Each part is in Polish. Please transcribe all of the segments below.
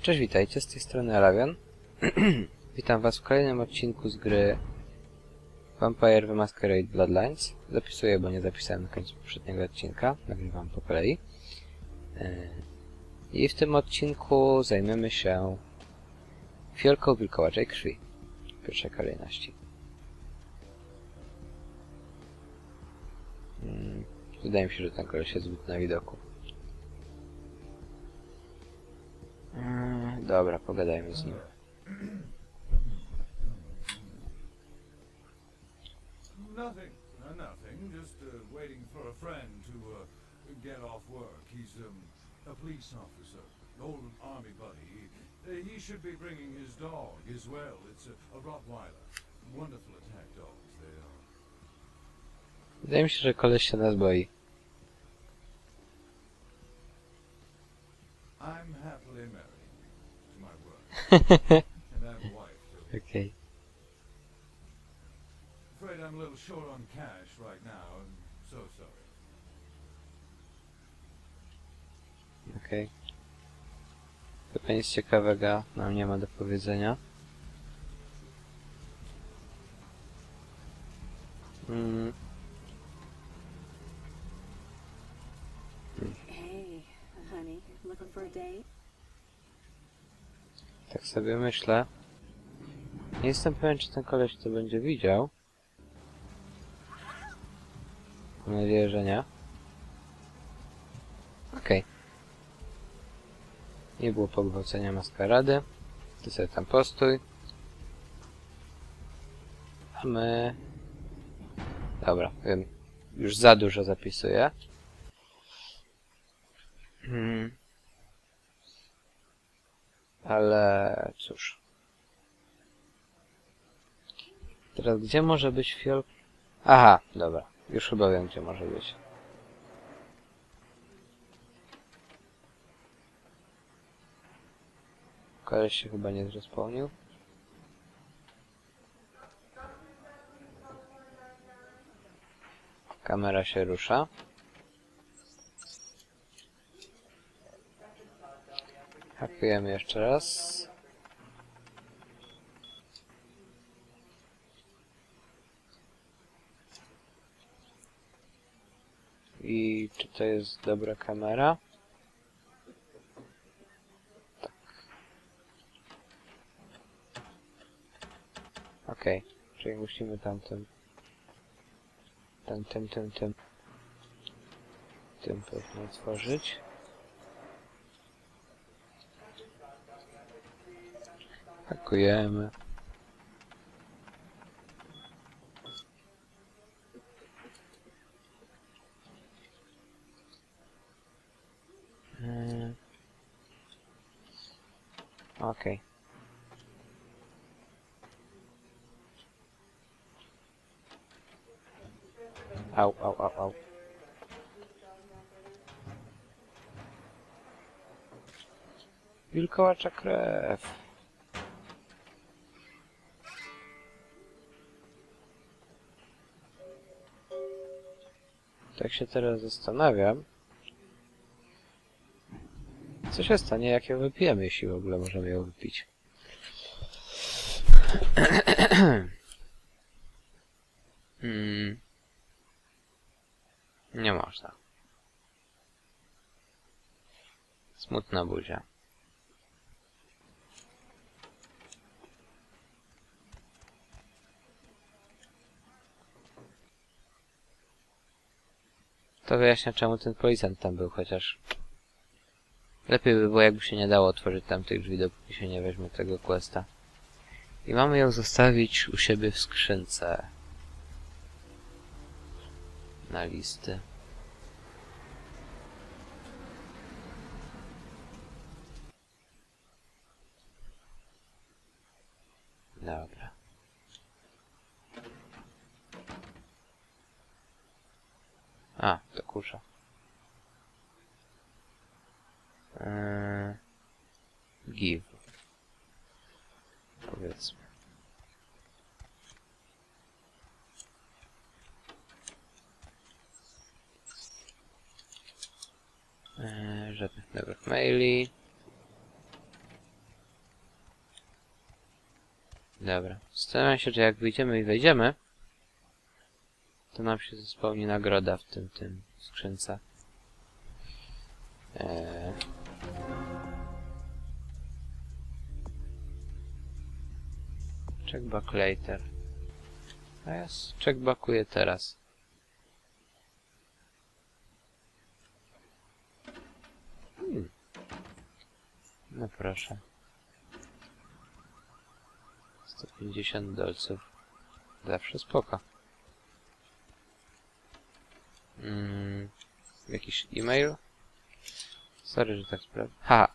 Cześć, witajcie, z tej strony Alawion. Witam was w kolejnym odcinku z gry Vampire Masquerade Bloodlines. Zapisuję, bo nie zapisałem na końcu poprzedniego odcinka. Nagrywam po kolei. I w tym odcinku zajmiemy się fiolką wilkołaczej krwi. W pierwszej kolejności. Wydaje mi się, że ten koleś jest zbyt na widoku. Dobra, pogadajmy z nim. Nothing. Nothing. Just waiting for a friend to get off work. He's a police officer, old army buddy. He should be bringing his dog as well. It's a Rottweiler. Wonderful attack dogs they are. Wydaje mi się, że koleś się nas boi. I'm happily married to my work. And I have a wife too. Okej. Afraid I'm a little short on cash right now. I'm so sorry. Okej. Chyba nic ciekawego nam nie ma do powiedzenia. Hey, honey, looking for a date? Tak sobie myślę. Nie jestem pewien, czy ten koleś to będzie widział. Mam nadzieję, że nie. Okej. Nie było pogwałcenia maskarady. Ty sobie tam postój. A my... Dobra, wiem. Już za dużo zapisuję. Ale cóż. Teraz gdzie może być fiol... Aha, dobra. Już chyba wiem, gdzie może być. Koleś się chyba nie zrespawnił. Kamera się rusza. Hakujemy jeszcze raz. I czy to jest dobra kamera? Tak. Okej, czyli musimy tamtym tym pewnie otworzyć. Hakujemy. Okej. Au, au, au, au. Wilkołacza krew. Tak się teraz zastanawiam. Co się stanie, jak ją wypijemy, jeśli w ogóle możemy ją wypić? Nie można. Smutna buzia. To wyjaśnia, czemu ten policjant tam był, chociaż... Lepiej by było, jakby się nie dało otworzyć tamtych drzwi, dopóki się nie weźmie tego questa. I mamy ją zostawić u siebie w skrzynce. Na listy. Dobra. A, to kusza. Give. Powiedzmy. Żadnych nowych maili. Dobra. Zastanawiam się, czy jak wyjdziemy i wejdziemy, to nam się spełni nagroda w tym skrzynce. Checkback later. A ja checkbackuję teraz. No proszę. 150 dolców. Zawsze spoko. Jakiś e-mail? Sorry, że tak sprawdzę. Ha!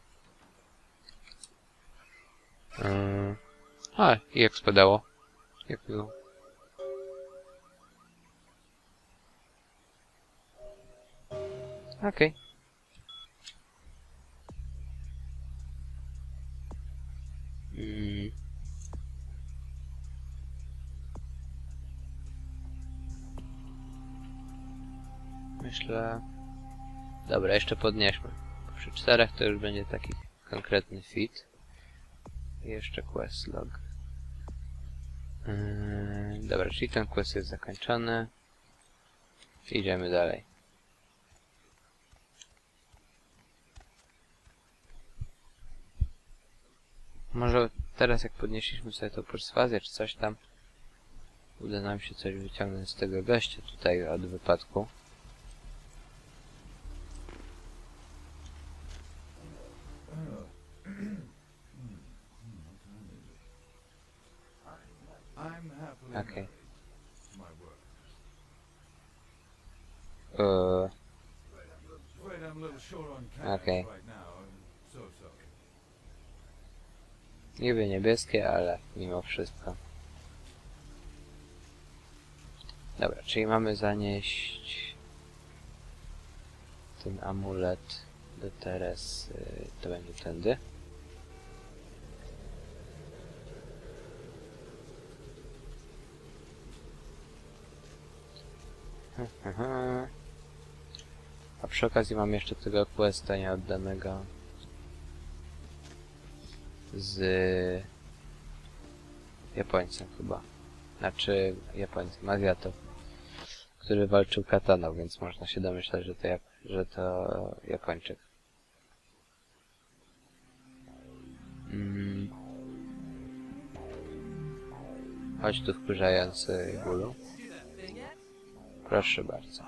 A, i jak spadało. Jak było? Okej. Myślę... Dobra, jeszcze podnieśmy. Bo przy 4 to już będzie taki konkretny fit. I jeszcze quest log. Dobra, czyli ten quest jest zakończony. Idziemy dalej. Może teraz jak podnieśliśmy sobie tą perswazję czy coś tam, uda nam się coś wyciągnąć z tego gościa tutaj od wypadku. Okej. Okej. Niby niebieskie, ale mimo wszystko. Dobra, czyli mamy zanieść ten amulet do Teresy. To będzie tędy. A przy okazji mam jeszcze tego questa nieoddanego z Japońcem chyba. Znaczy Japońcem, Azjatą, który walczył kataną, więc można się domyślać, że to Japończyk. Chodź tu, wkurzający bólu. Proszę bardzo.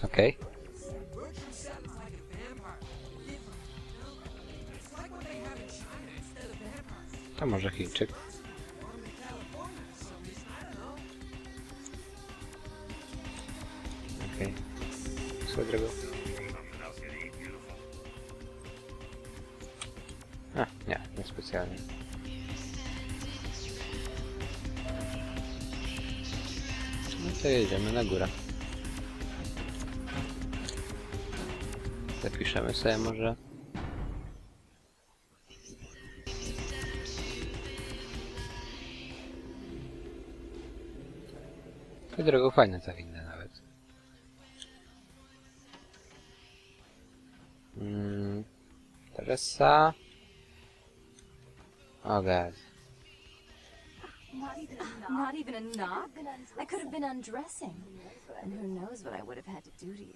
Okej. To może Chińczyk. Okej. Swoją drogą. A, nie specjalnie. No to jedziemy na górę. Zapiszemy sobie może. To drogą fajne ta winda nawet. Teresa. Oh god. Not even a knock? I could have been undressing. And who knows what I would have had to do to you.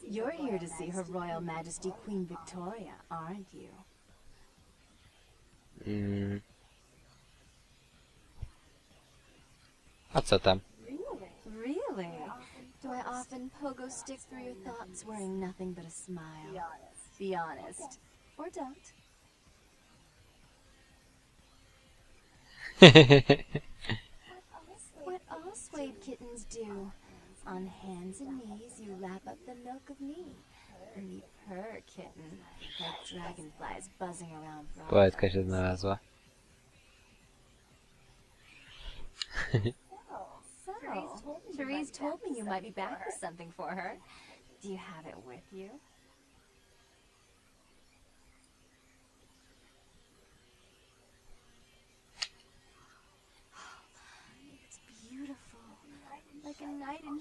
You're here to see Her Royal Majesty Queen Victoria, aren't you? A co tam? Really? Do I often pogo stick through your thoughts wearing nothing but a smile? Be honest. Or don't. What all suede kittens do. On hands and knees, you lap up the milk of me. And you purr, kitten, like dragonflies buzzing around frogs. Poetka się znalazła. So, Therese told me you might be back with something for her. Do you have it with you?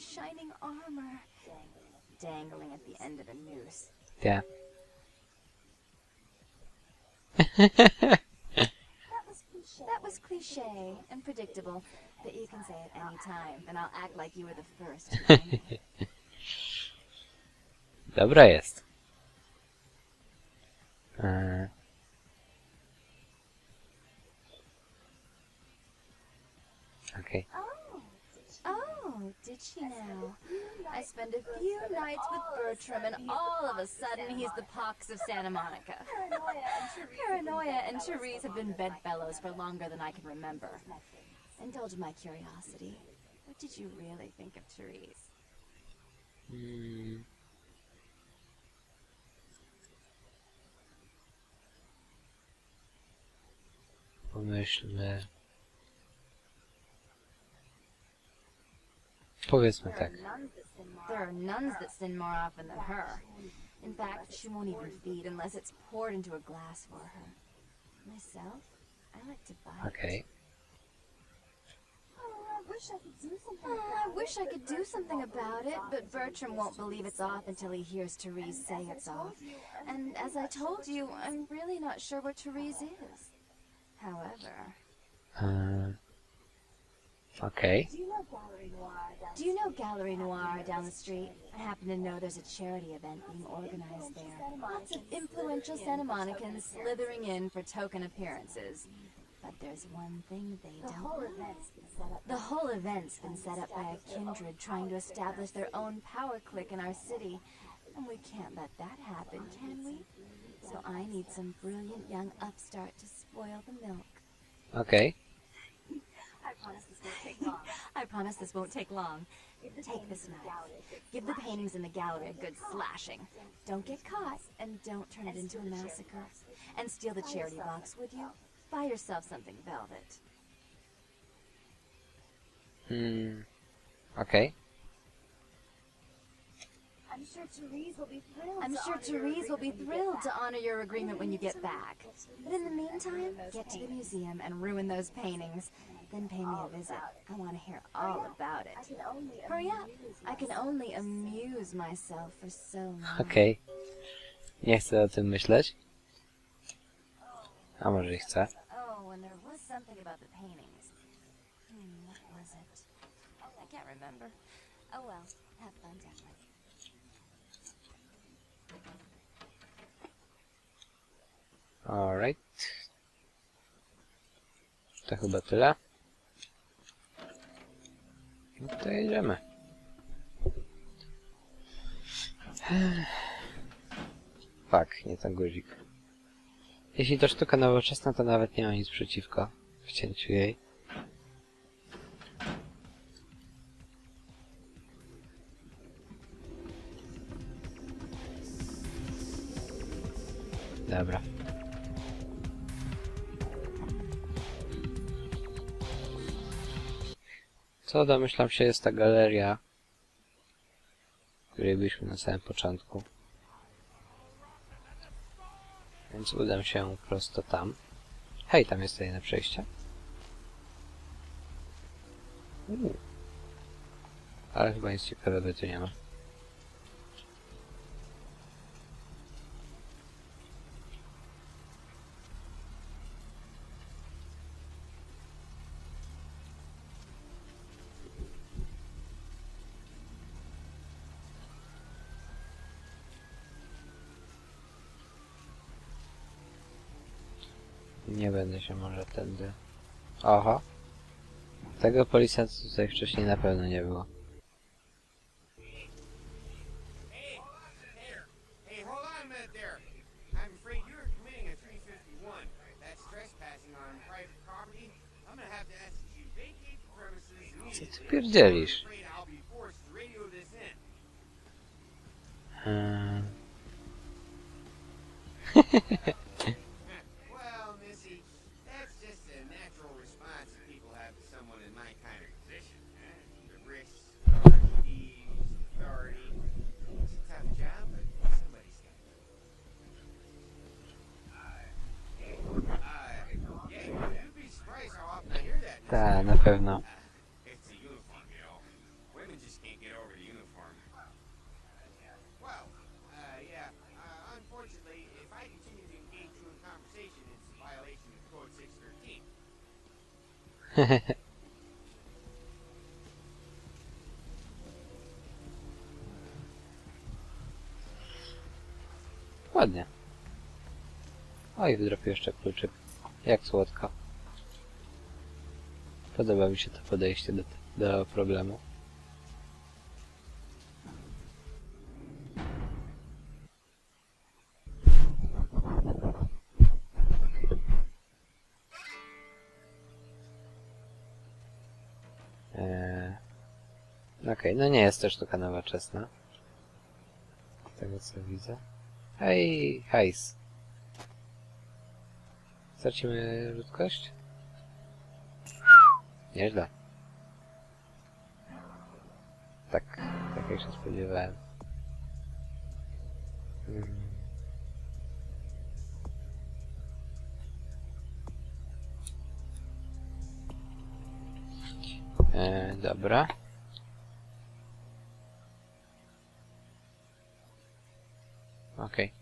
shining armor, dangling at the end of a noose. Yeah. That was cliché and predictable, but you can say it any time, and I'll act like you were the first. To know me. Dobra jest. Okay. Oh, did she now? I spent a few nights with Bertram, and all of a sudden he's the pox of Santa Monica. Paranoia and Therese have been bedfellows for longer than I can remember. Indulge my curiosity. What did you really think of Therese? Pomyślmy. Powiedzmy tak. There are nuns that sin more often than her. In fact, she won't even feed unless it's poured into a glass for her. Myself, I like to buy it. Okay. I wish I could do something about it, but Bertram won't believe it's off until he hears Therese say it's off. And as I told you, I'm really not sure where Therese is. However... Okay. Do you know Gallery Noir down the street? I happen to know there's a charity event being organized there. Lots of influential Santa Monicans slithering in for token appearances. But there's one thing they don't know. The whole event's been set up by a kindred trying to establish their own power clique in our city. And we can't let that happen, can we? So I need some brilliant young upstart to spoil the milk. Okay. I promise this won't take long. Take this knife. Give the paintings in the gallery a good slashing. Don't get caught, and don't turn it into a massacre. And steal the charity box, would you? Buy yourself something velvet. Okay. I'm sure Therese will be thrilled to honor your agreement when you get back. But in the meantime, get to the museum and ruin those paintings. Then pay me a visit. I want to hear all about it. Hurry up. I can only amuse myself for so long. Okej. Nie chcę o tym myśleć. A może i chcę. Oh, and there was something about the paintings. What was it? I can't remember. Oh well, have fun, Declan. Alright. To chyba tyle. No to jedziemy. Fuck, nie ten guzik. Jeśli to sztuka nowoczesna, to nawet nie mam nic przeciwko wcięciu jej. Dobra. Co domyślam się jest ta galeria, w której byliśmy na samym początku. Więc udam się prosto tam. Hej, tam jest tajne przejście. Ale chyba nic ciekawego tu nie ma. Nie będę się może tędy... Oho! Tego policjanta tutaj wcześniej na pewno nie było. Hey, hold on a minute there. I'm afraid you're committing a 351. That's trespassing on private property. I'm gonna have to ask that you vacate the premises Co immediately. ty pierdzielisz? I'm afraid I'll be forced to radio this in. Well, Missy, that's just a natural response that people have to someone in my kind of position. The risks, thieves, authority. It's a tough job, but somebody's got to do it. Yeah, you'd be surprised how often I hear that. Ta, na pewno. It's a uniform, you know. Women just can't get Ładnie. Oj, wydropił jeszcze kluczyk. Jak słodko. Podoba mi się to podejście do problemu. Okej, no nie jest to sztuka nowoczesna. Z tego co widzę. Hej, hajs. Stracimy ludzkość? Nieźle. Tak jak się spodziewałem. Dobra. Okej.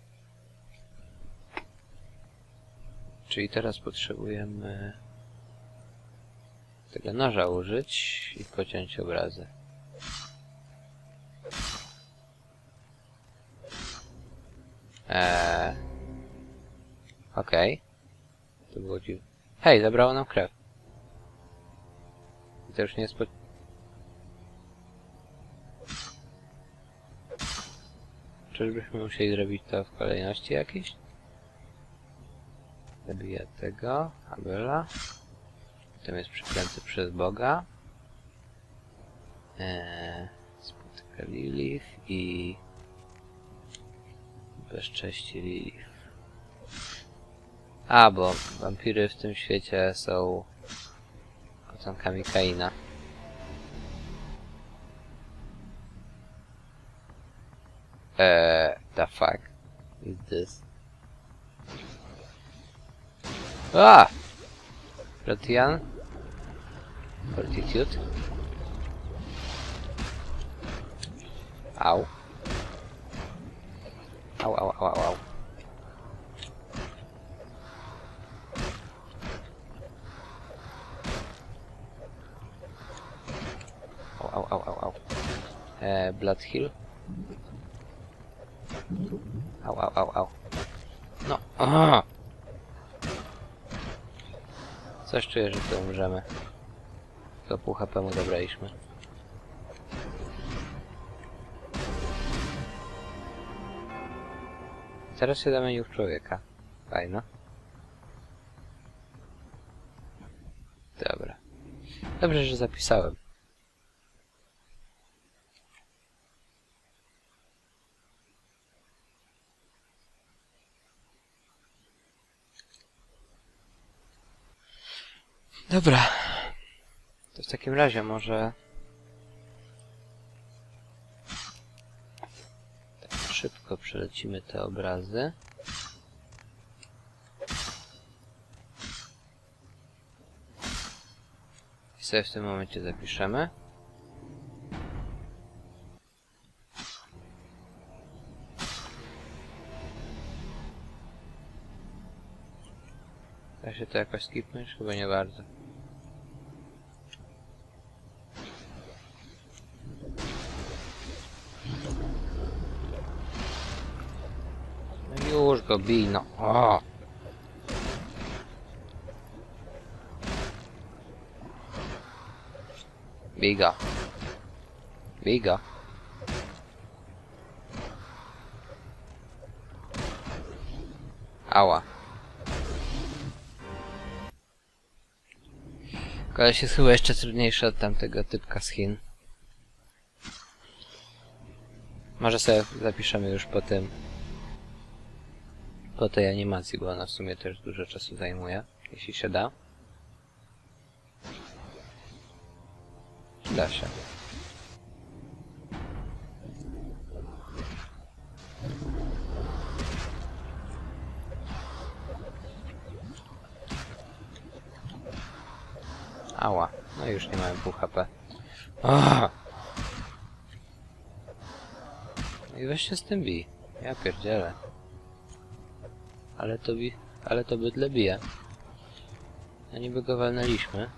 Czyli teraz potrzebujemy tego noża użyć i pociąć obrazy. Okej. To było dziwne. Hej, zabrało nam krew. I to już nie jest Czyżbyśmy musieli zrobić to w kolejności jakiejś? Zabiję tego, Abela. Potem jest przeklęty przez Boga. Spotyka Lilith i bezcześci Lilith. A, bo wampiry w tym świecie są potomkami Kaina. The fuck is this? Ah! Protean? Fortitude? Au. Au, au, au, au, au. Au, au, au, au, au. Blood heal. Au, au, au, au. No. Aha. Coś czuję, że tu umrzemy. Tylko pół HP mu zabraliśmy. Teraz się zamienił w człowieka. Fajno. Dobra. Dobrze, że zapisałem. Dobra. To w takim razie może... tak szybko przelecimy te obrazy. I sobie w tym momencie zapiszemy. Da się to jakoś skipnąć? Chyba nie bardzo. No już go bij, no. O! Bij go. Bij go. Ała. Koleś jest chyba jeszcze trudniejszy od tamtego typka z Chin. Może sobie zapiszemy już po tym. Po tej animacji, bo ona w sumie też dużo czasu zajmuje, jeśli się da. Da się. Ała, no już nie mamy pół HP. Oh! No i weź się z tym bij. Ja pierdzielę. Ale to bydle bije. A niby go walnęliśmy.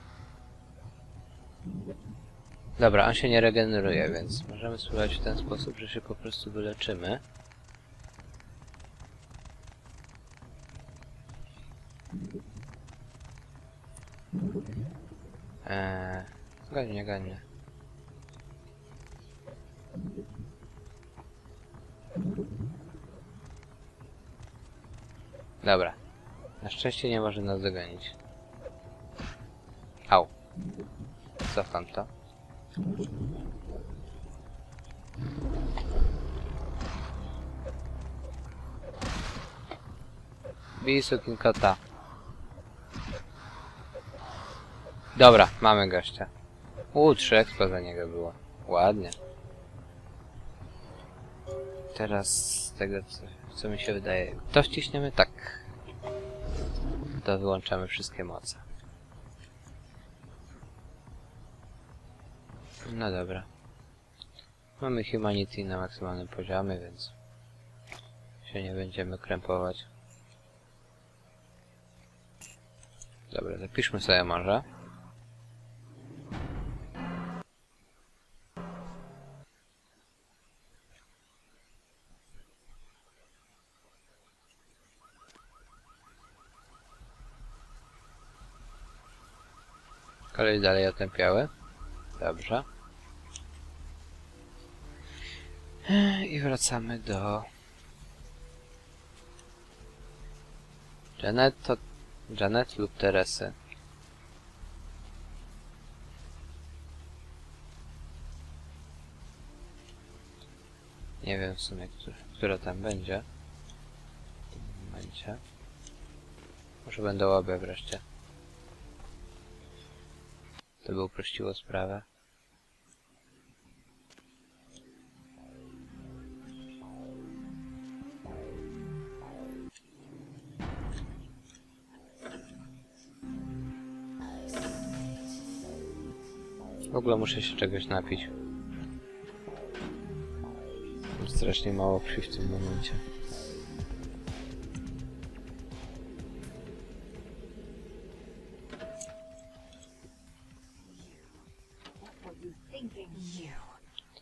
Dobra, on się nie regeneruje, więc możemy spróbować w ten sposób, że się po prostu wyleczymy. Ganie. Dobra. Na szczęście nie może nas dogonić. Au. Cofam to. Bij sukinkota. Dobra, mamy gościa. 3 expo za niego było. Ładnie. Teraz z tego co mi się wydaje, to wciśniemy tak. To wyłączamy wszystkie moce. No dobra. Mamy humanity na maksymalnym poziomie, więc się nie będziemy krępować. Dobra, zapiszmy sobie może. Kolej dalej otępiały. Dobrze. I wracamy do... Janet lub Teresy. Nie wiem w sumie, która tam będzie. W tym momencie. Może będą obie wreszcie. To by uprościło sprawę. W ogóle muszę się czegoś napić. Mam strasznie mało krwi w tym momencie.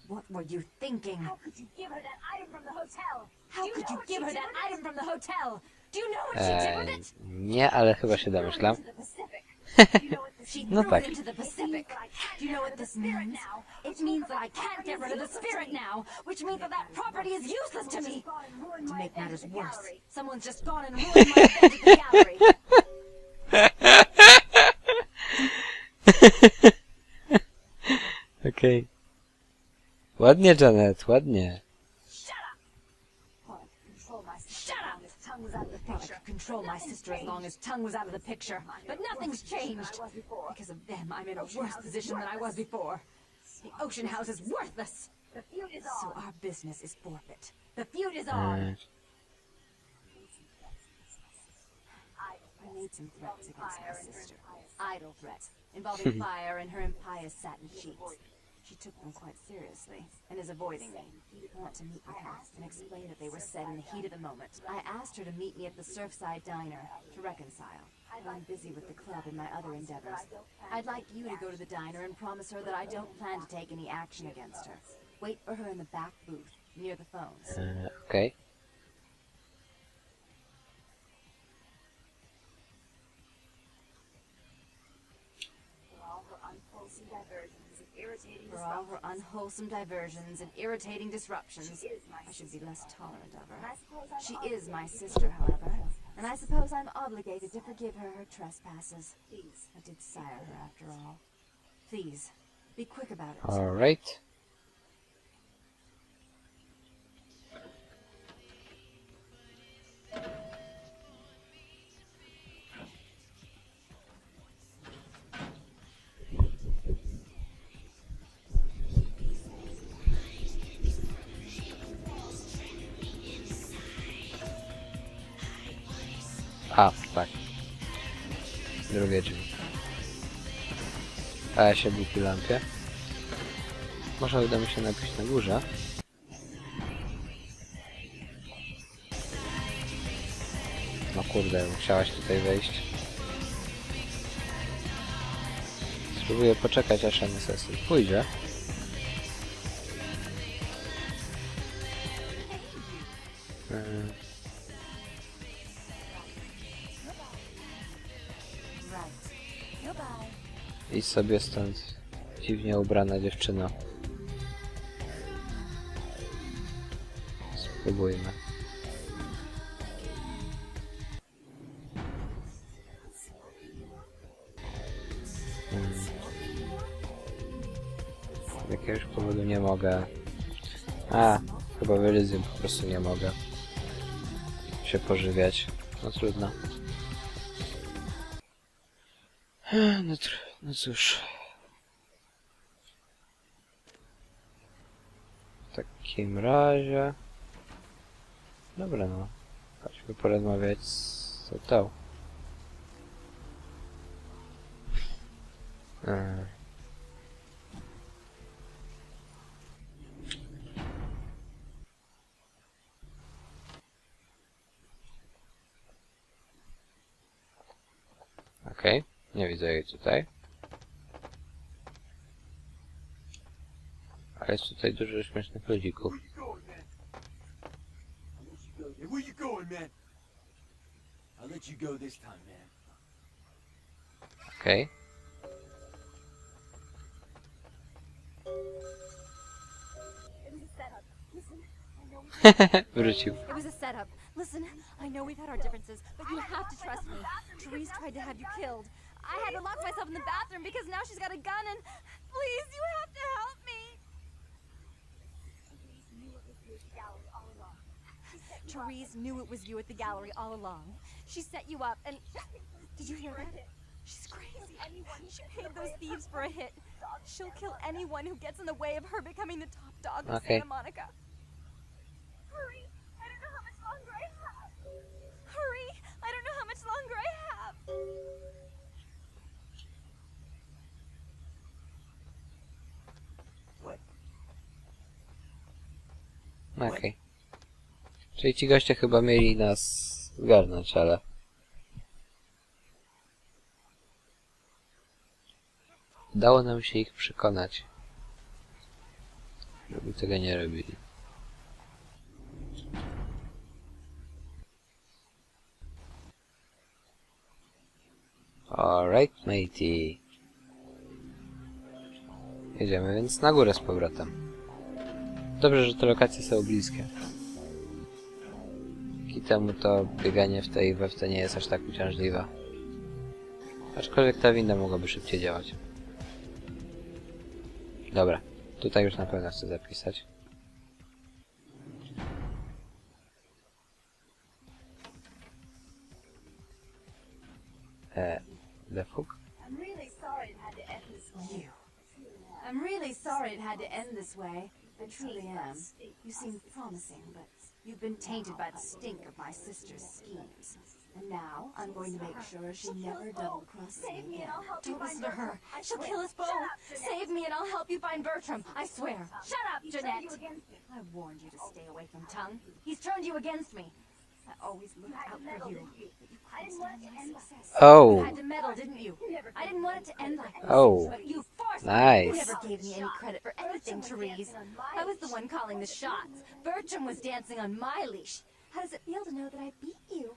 What were you thinking? How could you give her that item from the hotel? How could you give her that item from the hotel? Do you know what she did with it? Nie, ale chyba się domyślam. She No threw tak. it into the Pacific. Do you know what this means? It means that I can't get rid of the spirit now, which means that that property is useless to me. To make matters worse, someone's just gone and ruined my event at the gallery. Okej. Ładnie, Janet, ładnie. Shut up! I could control my sister as long as tongue was out of the picture, but nothing's changed. Because of them, I'm in a worse position than I was before. The ocean house is worthless. So our business is forfeit. The feud is on. I made some threats against my sister. Idle threats, involving fire and her impious satin sheets. She took them quite seriously, and is avoiding me. I want to meet with her and explain that they were said in the heat of the moment. I asked her to meet me at the Surfside Diner to reconcile. I'm busy with the club and my other endeavors. I'd like you to go to the diner and promise her that I don't plan to take any action against her. Wait for her in the back booth, near the phones. Okej. For all her unwholesome diversions and irritating disruptions, I should be less tolerant of her. She is my sister, however, and I suppose I'm obligated to forgive her her trespasses. I did sire her after all. Please, be quick about it. Alright. A, tak. Drugie drzwi. A ja się buki lampie. Może uda mi się napić na górze. No kurde, musiałaś tutaj wejść. Spróbuję poczekać, aż NSS pójdzie. Idź sobie stąd, dziwnie ubrana dziewczyno. Spróbujmy. Z jakiegoś powodu nie mogę. Chyba wyryzym po prostu nie mogę się pożywiać. No trudno. No cóż. W takim razie... Dobra no. Chodźmy porozmawiać z tą. Okej, nie widzę jej tutaj. Ale jest tutaj dużo śmiesznych ludzików. Where you going, man? I'll let you go this time, man. Okej. Wrócił. It was a setup. Listen, I know we've had our differences, but you have to trust me. Therese tried to have you killed. I had to lock myself in the bathroom because now she's got a gun and... Please, you have to help me! Therese knew it was you at the gallery all along. She set you up and... Did you hear that? She's crazy. She paid those thieves for a hit. She'll kill anyone who gets in the way of her becoming the top dog of Santa Monica. Hurry! I don't know how much longer I have. Hurry! I don't know how much longer I have. Okej. Czyli ci goście chyba mieli nas zgarnąć, ale... Udało nam się ich przekonać, żeby tego nie robili. Alright, matey. Jedziemy więc na górę z powrotem. Dobrze, że te lokacje są bliskie. Dzięki temu to bieganie w tej we w te nie jest aż tak uciążliwe. Aczkolwiek ta winda mogłaby szybciej działać. Dobra, tutaj już na pewno chcę zapisać. The fuck? I'm really sorry it had to end this way. I'm really sorry it had to end this way. I truly am. You seem promising, but you've been tainted by the stink of my sister's schemes. And now I'm going to make sure she never double-crosses me again. Don't listen to her. She'll kill us both. Save me and I'll help you find Bertram. I swear. Shut up, Jeanette. I warned you to stay away from Tongue. He's turned you against me. I always looked out for you. I didn't want it to end like this. Oh. You had to meddle, didn't you? I didn't want it to end like this. Oh. But you forced me. Nice. You never gave me any credit for anything, Therese. I was the one calling the shots. Bertram was dancing on my leash. How does it feel to know that I beat you?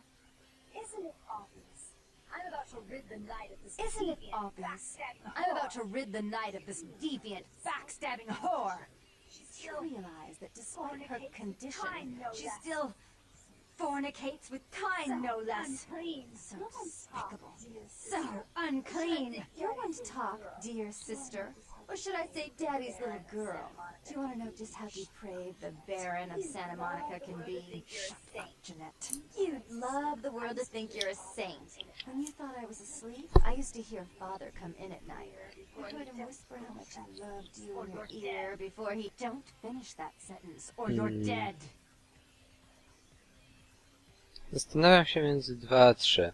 Isn't it obvious? I'm about to rid the night of this Isn't it deviant, obvious? backstabbing I'm about whore. to rid the night of this deviant, backstabbing whore. She's You still realize that despite her fornicates with condition, kind, no she less. still fornicates with kind, no less. Unclean. So You won't talk, despicable. dear So sister. unclean. You're one to talk, dear sister. Or should I say daddy's little girl? Do you want to know just how depraved the Baron of Santa Monica can be? Shut up, Jeanette. You'd love the world to think you're a saint. When you thought I was asleep, I used to hear Father come in at night. I heard him whisper how much he loved you in your ear before he... Don't finish that sentence, or you're dead. Zastanawiam się między 2 a 3.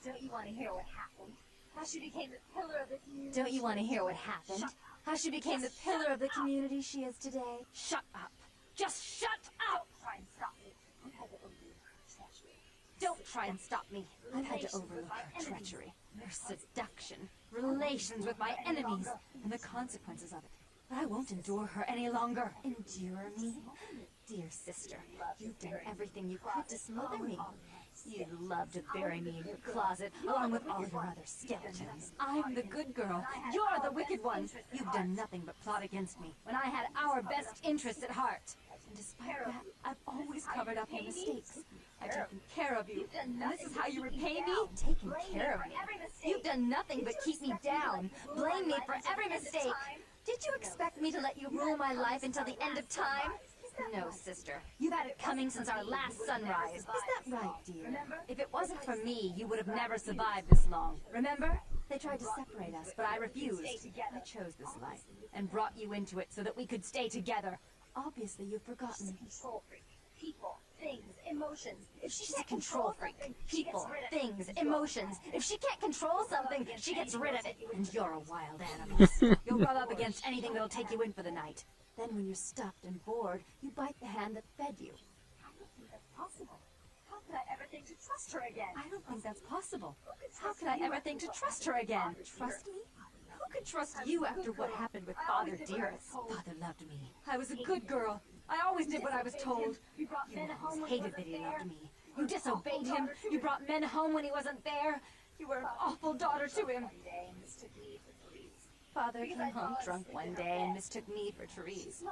Don't you want to hear what happened? How she became the pillar of this new... Don't you want to hear what happened? How she became the pillar of the community she is today. Shut up. Just shut up! Try and stop me. I've had to overlook her treachery. Don't try and stop me. I've had to overlook her treachery, her seduction, relations with my enemies, and the consequences of it. But I won't endure her any longer. Endure me? Dear sister, you've done everything you could to smother me. You'd love to bury me in your closet, along with all your other skeletons. I'm the good girl. You're the wicked one. You've done nothing but plot against me, when I had our best interests at heart. And despite that, I've always covered up your mistakes. I've taken care of you, and this is how you repay me? Taken care of me? You've done nothing but keep me down, blame me for every mistake. Did you expect me to let you rule my life until the end of time? No, sister. You've had it coming since our last sunrise. Is that right, dear? If it wasn't for me, you would have never survived this long. Remember? They tried to separate us, but I refused. I chose this life, and brought you into it so that we could stay together. Obviously, you've forgotten. Control freak. People, things, emotions. If she's a control freak, people, things, emotions. If she can't control something, she gets rid of it. And you're a wild animal. You'll rub up against anything that'll take you in for the night. Then when you're stuffed and bored, you bite the hand that fed you. I don't think that's possible. How could I ever think to trust her again? I don't think that's possible. How could I ever think to trust her again? Trust me? Who could trust you after what happened with Father Dearest? Father loved me. I was a good girl. I always did what I was told. You always hated that he loved me. You disobeyed him. You brought men home when he wasn't there. You were an awful daughter to him. Father came home drunk one day and mistook me for Therese.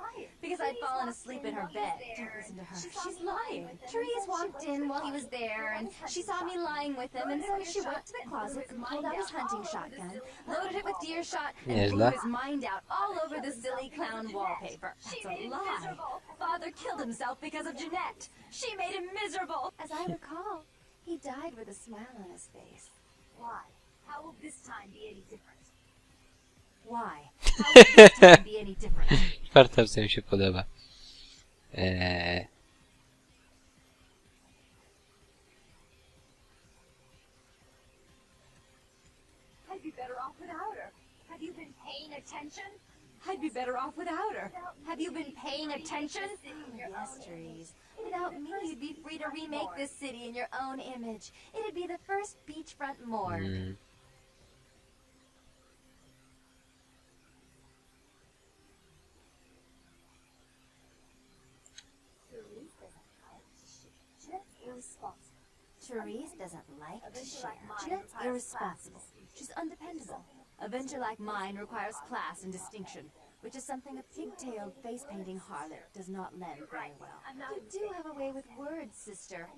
Because I'd fallen asleep in her bed. Don't listen to her. She's lying. Therese walked in while he was there, and she saw me lying with him, and so she went to the closet and pulled out his hunting shotgun, loaded it with deer shot, and blew his mind out all over the silly clown wallpaper. That's a lie. Father killed himself because of Jeanette. She made him miserable. As I recall, he died with a smile on his face. Why? How will this time be any different? Why? How will this time be any different? Czwarta opcja mi się podoba. I'd be better off without her. Have you been paying attention? I'd be better off without her. Have you been paying attention? Yes, Therese. Without me, you'd be free to remake this city in your own image. It'd be the first beachfront morgue. Therese doesn't like to share. Jeanette's irresponsible. She's undependable. A venture like mine requires class and distinction, which is something a pigtailed face-painting harlot does not lend very well. You do have a way with words, sister.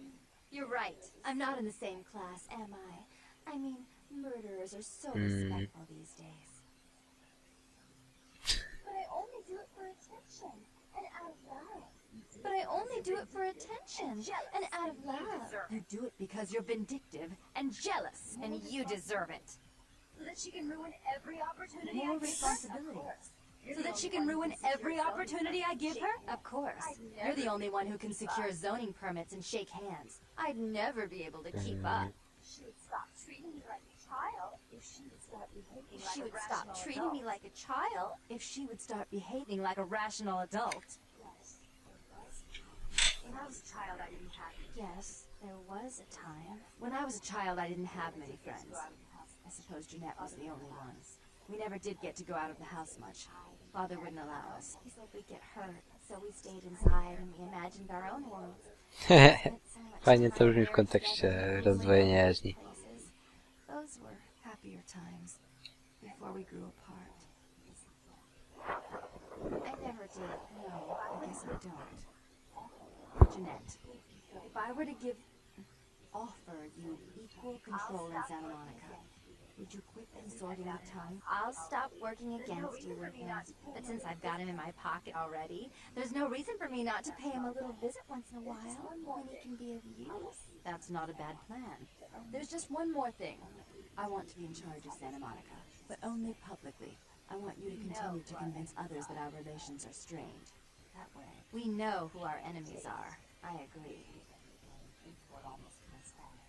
You're right. I'm not in the same class, am I? I mean, murderers are so respectful these days. But I only do it for attention and out of love. But I only do it for attention and out of love. You do it because you're vindictive and jealous, and you deserve it. So that she can ruin every opportunity More I give her? responsibility. So that she can ruin every opportunity I give her? Of course. You're the only one who can secure zoning permits and shake hands. I'd never be able to keep up. She would stop treating me like a child if she would start behaving like She a would rational stop treating me adult. like a child if she would start behaving like a rational adult. Yes, there was. When I was a child, I didn't have any. Yes, there was a time. When I was a child, I didn't have many friends. I suppose Jeanette was the only one. We never did get to go out of the house much. Father wouldn't allow us. He said we'd get hurt, so we stayed inside and we imagined our own worlds. Fajnie to brzmi w kontekście rozdwojenia jaźni. Those were happier times before we grew apart. I never did. No, I guess I don't. Jeanette, if I were to offer you equal control in Santa Monica, would you quit consorting with Tom? I'll stop working against you with him. But since I've got him in my pocket already, there's no reason for me not to pay him a little visit once in a while when he can be of use. That's not a bad plan. There's just one more thing. I want to be in charge of Santa Monica, but only publicly. I want you to continue to convince others that our relations are strained. That way, we know who our enemies are. I agree.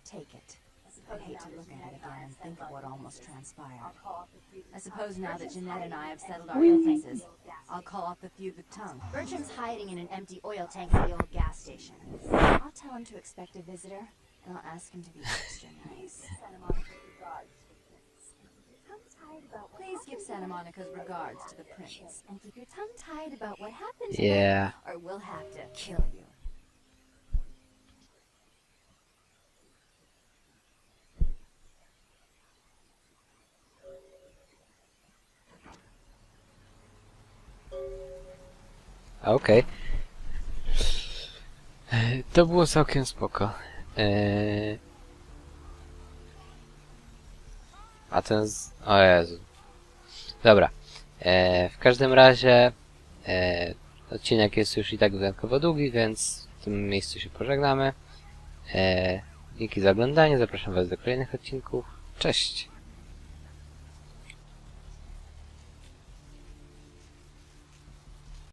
Take it. I'd hate to look at it again and think of what almost transpired. I suppose now that Jeanette and I have settled our differences, I'll call off the feud with Tongue. Bertram's hiding in an empty oil tank at the old gas station. I'll tell him to expect a visitor, and I'll ask him to be extra nice. Please give Santa Monica's regards to the prince, and keep your tongue tied about what happened to Yeah. or we'll have to kill you. Okej. To było całkiem spoko. A ten z... O Jezu. Dobra. W każdym razie odcinek jest już i tak wyjątkowo długi, więc w tym miejscu się pożegnamy. Dzięki za oglądanie, zapraszam Was do kolejnych odcinków. Cześć!